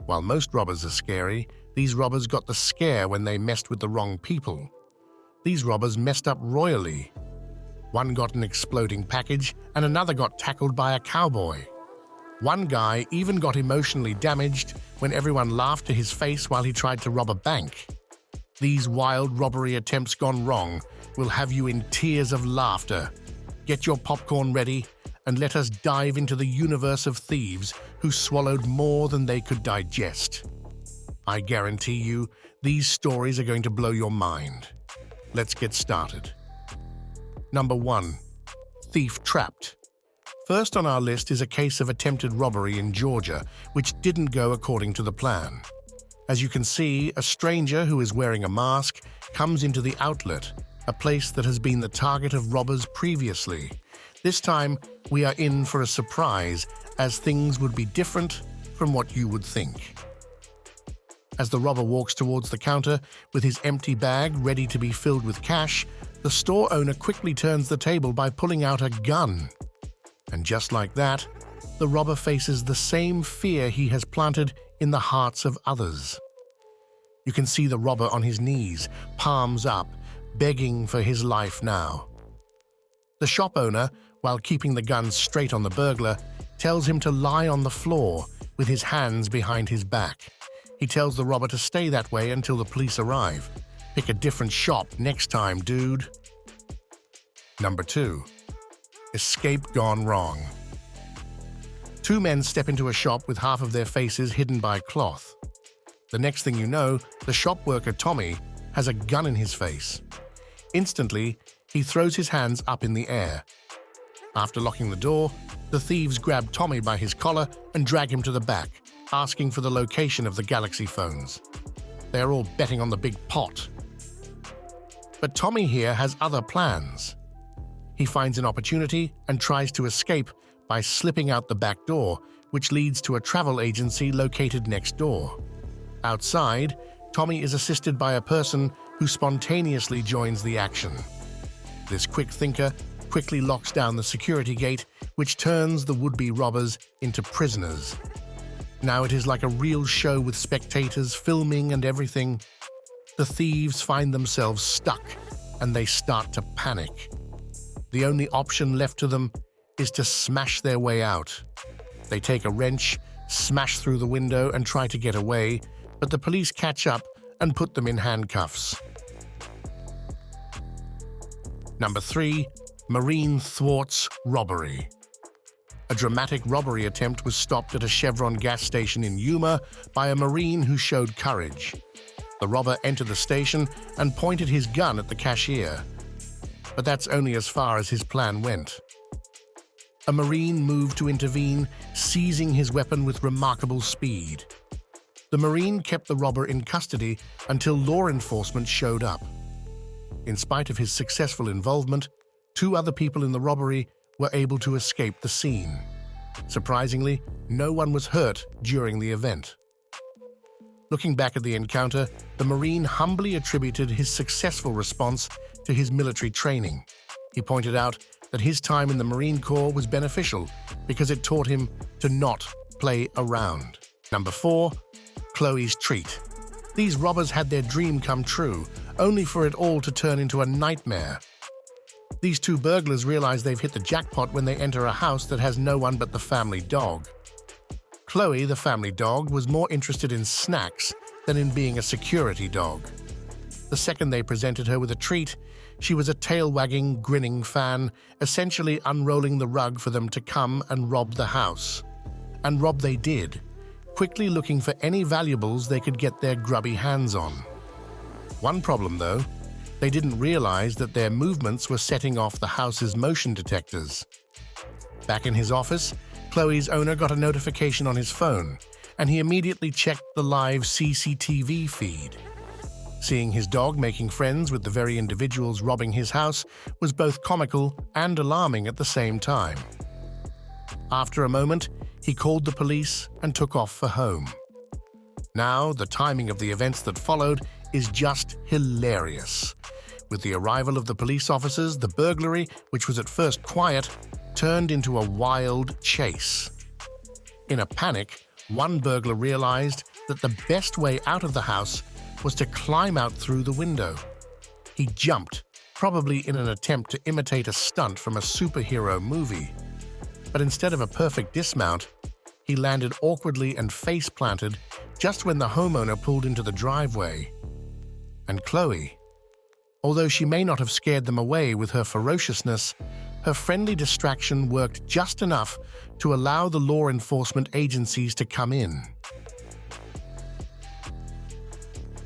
While most robbers are scary, these robbers got the scare when they messed with the wrong people. These robbers messed up royally. One got an exploding package and another got tackled by a cowboy. One guy even got emotionally damaged when everyone laughed to his face while he tried to rob a bank. These wild robbery attempts gone wrong will have you in tears of laughter. Get your popcorn ready and let us dive into the universe of thieves who swallowed more than they could digest. I guarantee you, these stories are going to blow your mind. Let's get started. Number 1. Thief Trapped. First on our list is a case of attempted robbery in Georgia, which didn't go according to the plan. As you can see, a stranger who is wearing a mask comes into the outlet, a place that has been the target of robbers previously. This time, we are in for a surprise, as things would be different from what you would think. As the robber walks towards the counter with his empty bag ready to be filled with cash, the store owner quickly turns the table by pulling out a gun. And just like that, the robber faces the same fear he has planted in the hearts of others. You can see the robber on his knees, palms up, begging for his life now. The shop owner, while keeping the gun straight on the burglar, tells him to lie on the floor with his hands behind his back. He tells the robber to stay that way until the police arrive. Pick a different shop next time, dude. Number 2. Escape gone wrong. Two men step into a shop with half of their faces hidden by cloth. The next thing you know, the shop worker Tommy has a gun in his face. Instantly, he throws his hands up in the air. After locking the door, the thieves grab Tommy by his collar and drag him to the back, asking for the location of the Galaxy phones. They are all betting on the big pot. But Tommy here has other plans. He finds an opportunity and tries to escape by slipping out the back door, which leads to a travel agency located next door. Outside, Tommy is assisted by a person who spontaneously joins the action. This quick thinker quickly locks down the security gate, which turns the would-be robbers into prisoners. Now it is like a real show with spectators filming and everything. The thieves find themselves stuck, and they start to panic. The only option left to them is to smash their way out. They take a wrench, smash through the window, and try to get away, but the police catch up and put them in handcuffs. Number 3. Marine thwarts robbery. A dramatic robbery attempt was stopped at a Chevron gas station in Yuma by a Marine who showed courage. The robber entered the station and pointed his gun at the cashier. But that's only as far as his plan went. A Marine moved to intervene, seizing his weapon with remarkable speed. The Marine kept the robber in custody until law enforcement showed up. In spite of his successful involvement, 2 other people in the robbery were able to escape the scene. Surprisingly, no one was hurt during the event. Looking back at the encounter, the Marine humbly attributed his successful response to his military training. He pointed out that his time in the Marine Corps was beneficial because it taught him to not play around. Number 4. Chloe's treat. These robbers had their dream come true, only for it all to turn into a nightmare. These 2 burglars realize they've hit the jackpot when they enter a house that has no one but the family dog. Chloe, the family dog, was more interested in snacks than in being a security dog. The second they presented her with a treat, she was a tail-wagging, grinning fan, essentially unrolling the rug for them to come and rob the house. And rob they did, quickly looking for any valuables they could get their grubby hands on. One problem, though, they didn't realize that their movements were setting off the house's motion detectors. Back in his office, Chloe's owner got a notification on his phone, and he immediately checked the live CCTV feed. Seeing his dog making friends with the very individuals robbing his house was both comical and alarming at the same time. After a moment, he called the police and took off for home. Now, the timing of the events that followed is just hilarious. With the arrival of the police officers, the burglary, which was at first quiet, turned into a wild chase. In a panic, One burglar realized that the best way out of the house was to climb out through the window. He jumped, probably in an attempt to imitate a stunt from a superhero movie. But instead of a perfect dismount, he landed awkwardly and face-planted just when the homeowner pulled into the driveway. And Chloe, although she may not have scared them away with her ferociousness, her friendly distraction worked just enough to allow the law enforcement agencies to come in.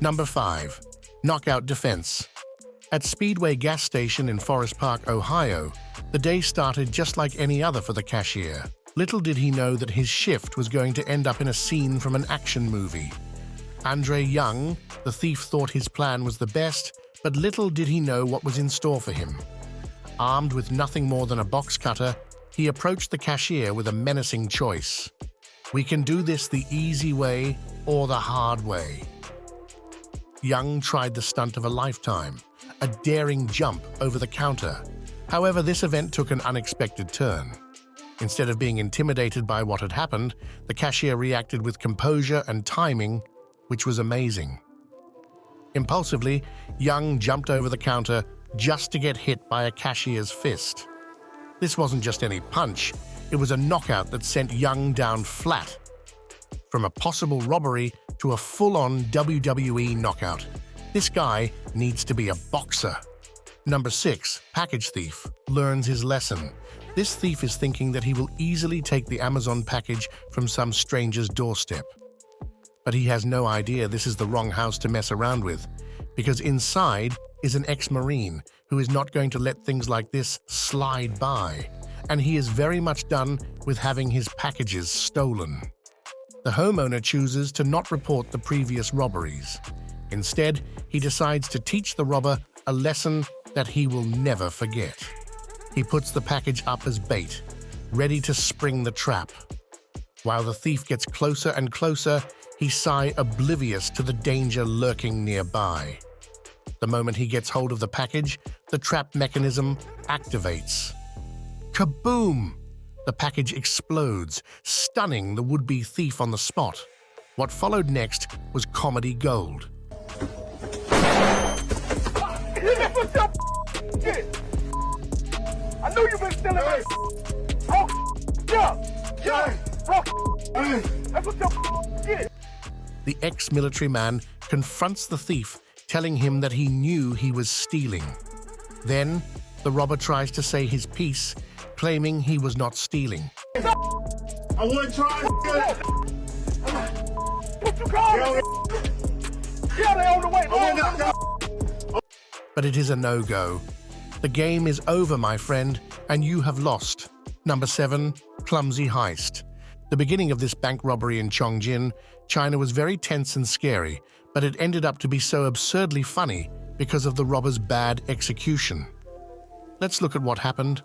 Number 5. Knockout defense. At Speedway gas station in Forest Park, Ohio, the day started just like any other for the cashier. Little did he know that his shift was going to end up in a scene from an action movie. Andre Young, the thief, thought his plan was the best, but little did he know what was in store for him. Armed with nothing more than a box cutter, he approached the cashier with a menacing choice. We can do this the easy way or the hard way. Young tried the stunt of a lifetime, a daring jump over the counter. However, this event took an unexpected turn. Instead of being intimidated by what had happened, the cashier reacted with composure and timing, which was amazing. Impulsively, Young jumped over the counter just to get hit by a cashier's fist. This wasn't just any punch, it was a knockout that sent Young down flat. From a possible robbery to a full-on WWE knockout. This guy needs to be a boxer. Number 6. Package thief learns his lesson. This thief is thinking that he will easily take the Amazon package from some stranger's doorstep. But he has no idea this is the wrong house to mess around with, because inside is an ex-Marine who is not going to let things like this slide by, and he is very much done with having his packages stolen. The homeowner chooses to not report the previous robberies. Instead, he decides to teach the robber a lesson that he will never forget. He puts the package up as bait, ready to spring the trap. While the thief gets closer and closer, he sighs oblivious to the danger lurking nearby. The moment he gets hold of the package, the trap mechanism activates. Kaboom! The package explodes, stunning the would-be thief on the spot. What followed next was comedy gold. I knew you been stealing my That's what your get. The ex-military man confronts the thief, telling him that he knew he was stealing. Then, the robber tries to say his piece, claiming he was not stealing. I wasn't trying to What you call it? Yeah, they on the way. But it is a no-go. The game is over, my friend, and you have lost. Number 7. Clumsy Heist. The beginning of this bank robbery in Chongqing, China was very tense and scary, but it ended up to be so absurdly funny because of the robber's bad execution. Let's look at what happened.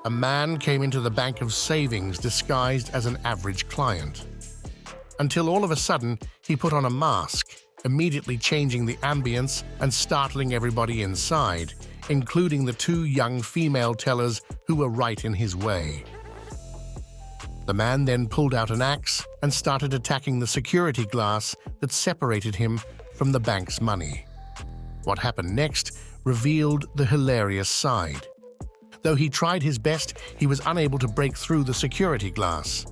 A man came into the bank of savings disguised as an average client. Until all of a sudden, he put on a mask, immediately changing the ambience and startling everybody inside, including the 2 young female tellers who were right in his way. The man then pulled out an axe and started attacking the security glass that separated him from the bank's money. What happened next revealed the hilarious side. Though he tried his best, he was unable to break through the security glass.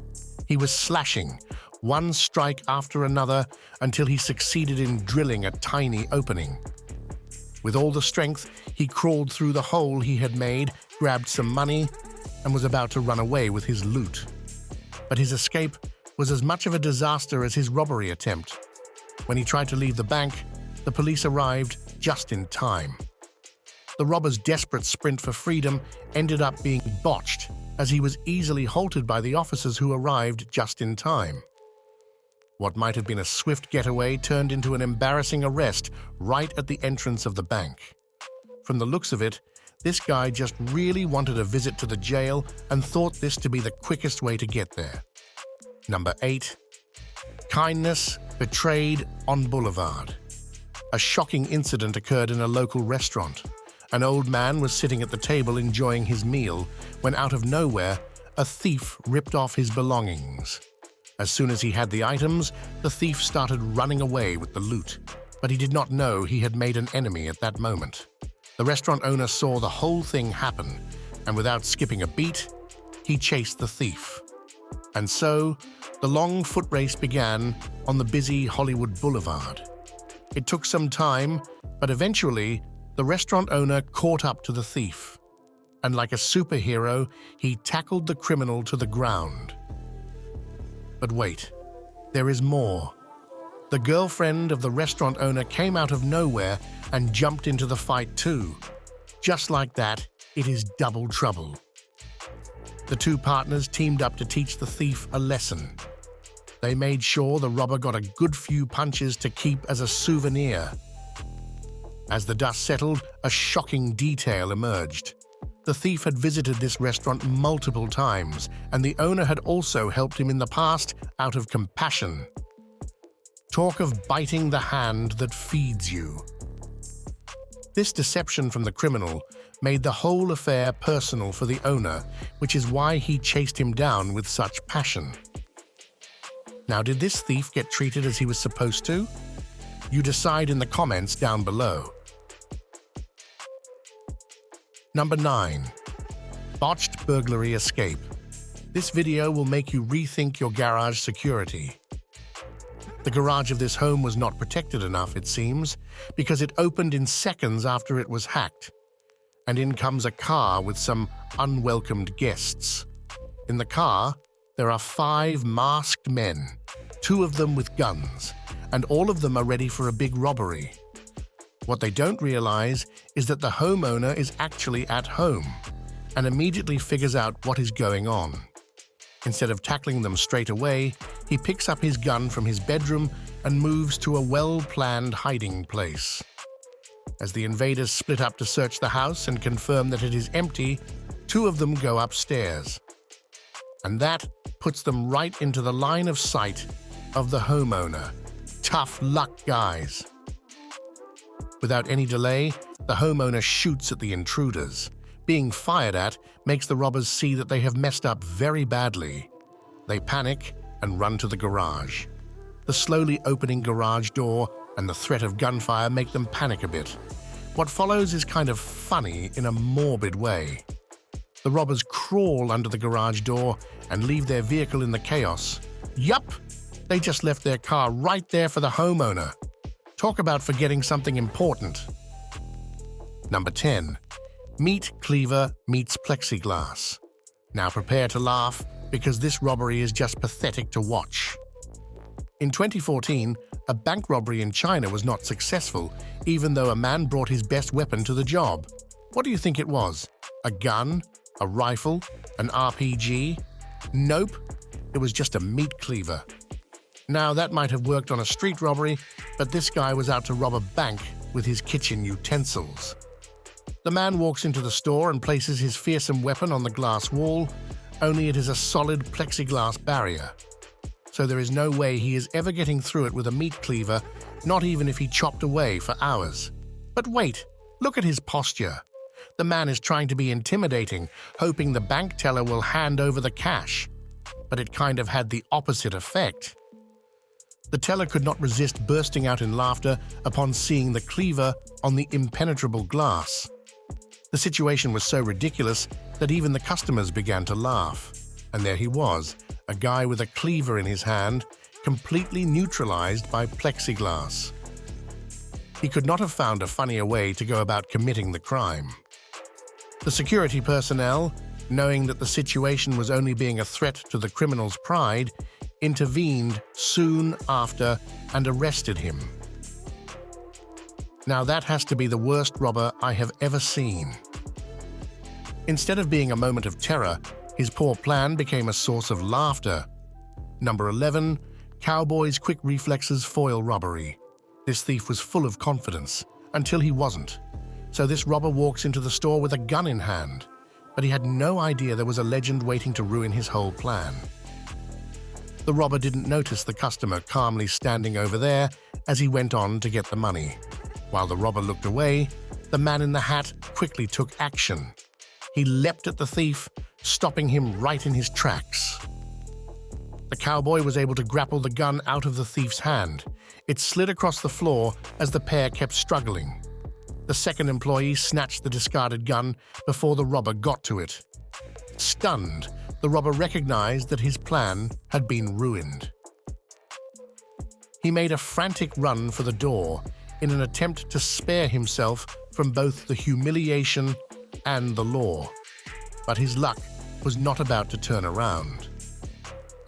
He was slashing, one strike after another, until he succeeded in drilling a tiny opening. With all the strength, he crawled through the hole he had made, grabbed some money, and was about to run away with his loot. But his escape was as much of a disaster as his robbery attempt. When he tried to leave the bank, the police arrived just in time. The robber's desperate sprint for freedom ended up being botched, as he was easily halted by the officers who arrived just in time. What might have been a swift getaway turned into an embarrassing arrest right at the entrance of the bank. From the looks of it, this guy just really wanted a visit to the jail and thought this to be the quickest way to get there. Number 8. Kindness betrayed on Boulevard. A shocking incident occurred in a local restaurant. An old man was sitting at the table enjoying his meal when out of nowhere, a thief ripped off his belongings. As soon as he had the items, the thief started running away with the loot, but he did not know he had made an enemy at that moment. The restaurant owner saw the whole thing happen, and without skipping a beat, he chased the thief. And so, the long foot race began on the busy Hollywood Boulevard. It took some time, but eventually, the restaurant owner caught up to the thief. And like a superhero, he tackled the criminal to the ground. But wait, there is more. The girlfriend of the restaurant owner came out of nowhere and jumped into the fight too. Just like that, it is double trouble. The two partners teamed up to teach the thief a lesson. They made sure the robber got a good few punches to keep as a souvenir. As the dust settled, a shocking detail emerged. The thief had visited this restaurant multiple times, and the owner had also helped him in the past out of compassion. Talk of biting the hand that feeds you. This deception from the criminal made the whole affair personal for the owner, which is why he chased him down with such passion. Now, did this thief get treated as he was supposed to? You decide in the comments down below. Number 9. Botched burglary escape. This video will make you rethink your garage security. The garage of this home was not protected enough, it seems, because it opened in seconds after it was hacked. And in comes a car with some unwelcomed guests. In the car, there are 5 masked men, 2 of them with guns, and all of them are ready for a big robbery. What they don't realize is that the homeowner is actually at home and immediately figures out what is going on. Instead of tackling them straight away, he picks up his gun from his bedroom and moves to a well-planned hiding place. As the invaders split up to search the house and confirm that it is empty, 2 of them go upstairs. And that puts them right into the line of sight of the homeowner. Tough luck, guys. Without any delay, the homeowner shoots at the intruders. Being fired at makes the robbers see that they have messed up very badly. They panic and run to the garage. The slowly opening garage door and the threat of gunfire make them panic a bit. What follows is kind of funny in a morbid way. The robbers crawl under the garage door and leave their vehicle in the chaos. Yup, they just left their car right there for the homeowner. Talk about forgetting something important. Number 10. Meet Cleaver meets plexiglass. Now prepare to laugh, because this robbery is just pathetic to watch. In 2014, a bank robbery in China was not successful, even though a man brought his best weapon to the job. What do you think it was? A gun? A rifle? An RPG? Nope, it was just a meat cleaver. Now, that might have worked on a street robbery, but this guy was out to rob a bank with his kitchen utensils. The man walks into the store and places his fearsome weapon on the glass wall, only it is a solid plexiglass barrier. So there is no way he is ever getting through it with a meat cleaver, not even if he chopped away for hours. But wait, look at his posture. The man is trying to be intimidating, hoping the bank teller will hand over the cash. But it kind of had the opposite effect. The teller could not resist bursting out in laughter upon seeing the cleaver on the impenetrable glass. The situation was so ridiculous that even the customers began to laugh. And there he was, a guy with a cleaver in his hand, completely neutralized by plexiglass. He could not have found a funnier way to go about committing the crime. The security personnel, knowing that the situation was only being a threat to the criminal's pride, intervened soon after and arrested him. Now that has to be the worst robber I have ever seen. Instead of being a moment of terror, his poor plan became a source of laughter. Number 11. Cowboys' quick reflexes foil robbery. This thief was full of confidence, until he wasn't. So this robber walks into the store with a gun in hand, but he had no idea there was a legend waiting to ruin his whole plan. The robber didn't notice the customer calmly standing over there as he went on to get the money. While the robber looked away, the man in the hat quickly took action. He leapt at the thief, stopping him right in his tracks. The cowboy was able to grapple the gun out of the thief's hand. It slid across the floor as the pair kept struggling. The second employee snatched the discarded gun before the robber got to it. Stunned, the robber recognized that his plan had been ruined. He made a frantic run for the door in an attempt to spare himself from both the humiliation and the law. But his luck was not about to turn around.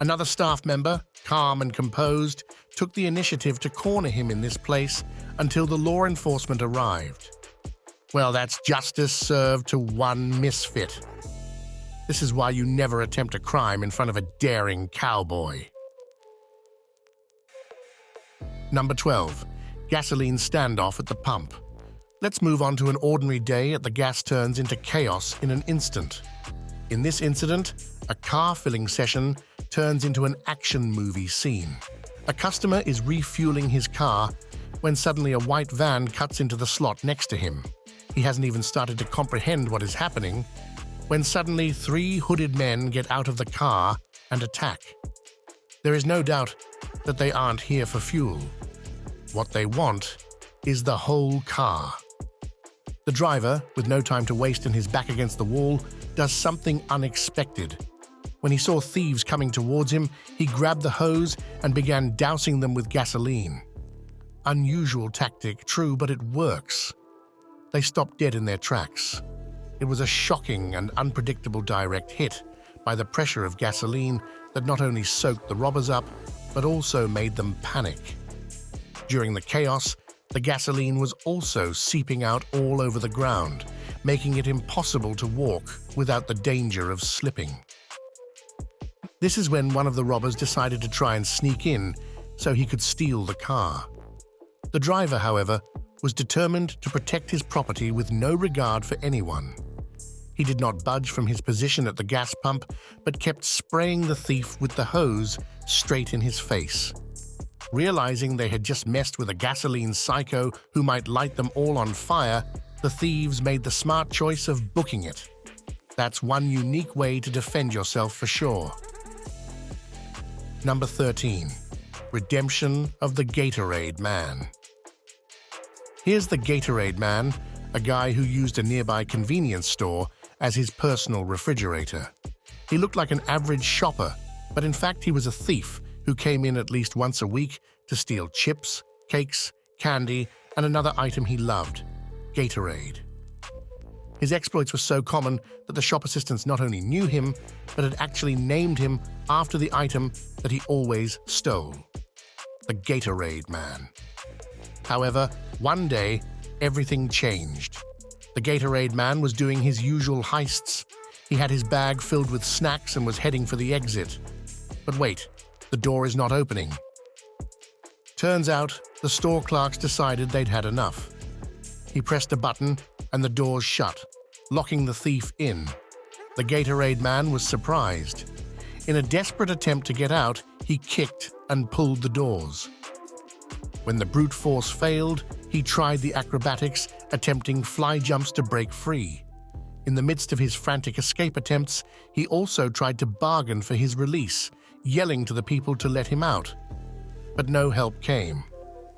Another staff member, calm and composed, took the initiative to corner him in this place until the law enforcement arrived. Well, that's justice served to one misfit. This is why you never attempt a crime in front of a daring cowboy. Number 12. Gasoline standoff at the pump. Let's move on to an ordinary day at the gas turns into chaos in an instant. In this incident, a car filling session turns into an action movie scene. A customer is refueling his car when suddenly a white van cuts into the slot next to him. He hasn't even started to comprehend what is happening when suddenly 3 hooded men get out of the car and attack. There is no doubt that they aren't here for fuel. What they want is the whole car. The driver, with no time to waste and his back against the wall, does something unexpected. When he saw thieves coming towards him, he grabbed the hose and began dousing them with gasoline. Unusual tactic, true, but it works. They stopped dead in their tracks. It was a shocking and unpredictable direct hit by the pressure of gasoline that not only soaked the robbers up, but also made them panic. During the chaos, the gasoline was also seeping out all over the ground, making it impossible to walk without the danger of slipping. This is when one of the robbers decided to try and sneak in so he could steal the car. The driver, however, was determined to protect his property with no regard for anyone. He did not budge from his position at the gas pump, but kept spraying the thief with the hose straight in his face. Realizing they had just messed with a gasoline psycho who might light them all on fire, the thieves made the smart choice of booking it. That's one unique way to defend yourself for sure. Number 13. Redemption of the Gatorade Man. Here's the Gatorade Man, a guy who used a nearby convenience store as his personal refrigerator. He looked like an average shopper, but in fact he was a thief who came in at least once a week to steal chips, cakes, candy, and another item he loved, Gatorade. His exploits were so common that the shop assistants not only knew him, but had actually named him after the item that he always stole, the Gatorade Man. However, one day, everything changed. The Gatorade Man was doing his usual heists. He had his bag filled with snacks and was heading for the exit. But wait, the door is not opening. Turns out, the store clerks decided they'd had enough. He pressed a button and the doors shut, locking the thief in. The Gatorade Man was surprised. In a desperate attempt to get out, he kicked and pulled the doors. When the brute force failed, he tried the acrobatics, attempting fly jumps to break free. In the midst of his frantic escape attempts, he also tried to bargain for his release, yelling to the people to let him out. But no help came.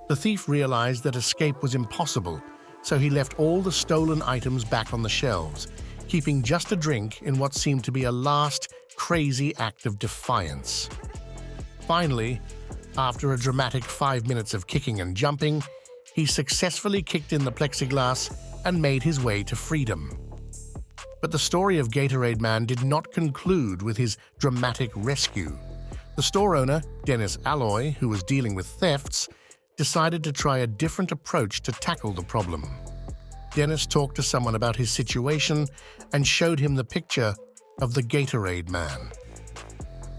The thief realized that escape was impossible, so he left all the stolen items back on the shelves, keeping just a drink in what seemed to be a last, crazy act of defiance. Finally, after a dramatic 5 minutes of kicking and jumping, he successfully kicked in the plexiglass and made his way to freedom. But the story of Gatorade Man did not conclude with his dramatic rescue. The store owner, Dennis Alloy, who was dealing with thefts, decided to try a different approach to tackle the problem. Dennis talked to someone about his situation and showed him the picture of the Gatorade Man.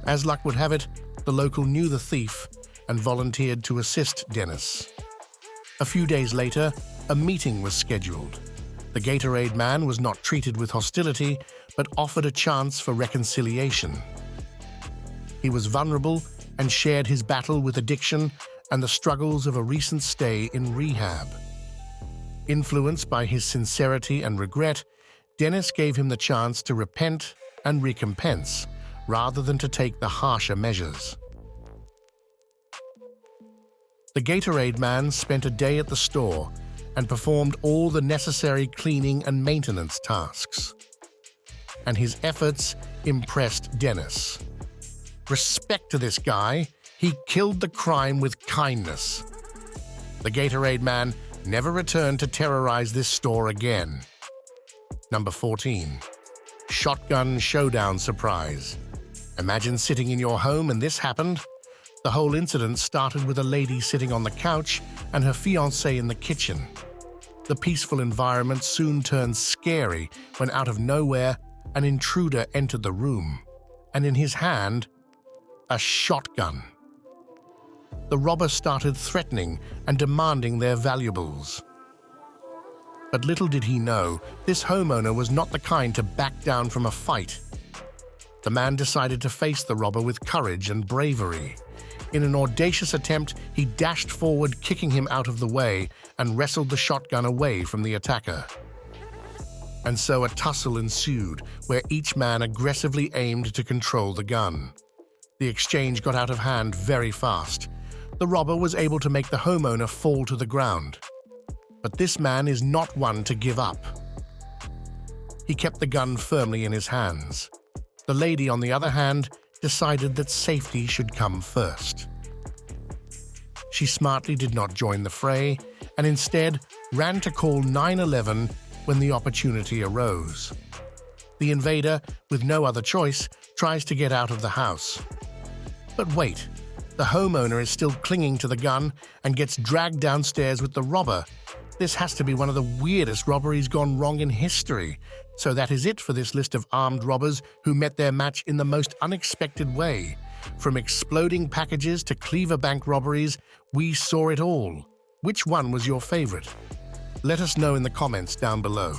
As luck would have it, the local knew the thief and volunteered to assist Dennis. A few days later, a meeting was scheduled. The Gatorade Man was not treated with hostility, but offered a chance for reconciliation. He was vulnerable and shared his battle with addiction and the struggles of a recent stay in rehab. Influenced by his sincerity and regret, Dennis gave him the chance to repent and recompense, rather than to take the harsher measures. The Gatorade man spent a day at the store and performed all the necessary cleaning and maintenance tasks. And his efforts impressed Dennis. Respect to this guy, he killed the crime with kindness. The Gatorade man never returned to terrorize this store again. Number 14. Shotgun Showdown Surprise. Imagine sitting in your home and this happened. The whole incident started with a lady sitting on the couch and her fiancé in the kitchen. The peaceful environment soon turned scary when out of nowhere an intruder entered the room, and in his hand, a shotgun. The robber started threatening and demanding their valuables. But little did he know, this homeowner was not the kind to back down from a fight. The man decided to face the robber with courage and bravery. In an audacious attempt, he dashed forward, kicking him out of the way, and wrestled the shotgun away from the attacker. And so a tussle ensued, where each man aggressively aimed to control the gun. The exchange got out of hand very fast. The robber was able to make the homeowner fall to the ground. But this man is not one to give up. He kept the gun firmly in his hands. The lady, on the other hand, decided that safety should come first. She smartly did not join the fray and instead ran to call 911 when the opportunity arose. The invader, with no other choice, tries to get out of the house. But wait, the homeowner is still clinging to the gun and gets dragged downstairs with the robber. This has to be one of the weirdest robberies gone wrong in history. So that is it for this list of armed robbers who met their match in the most unexpected way. From exploding packages to Cleaver bank robberies, we saw it all. Which one was your favorite? Let us know in the comments down below.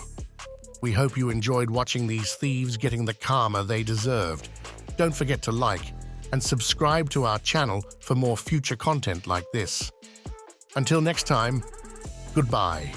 We hope you enjoyed watching these thieves getting the karma they deserved. Don't forget to like and subscribe to our channel for more future content like this. Until next time, goodbye.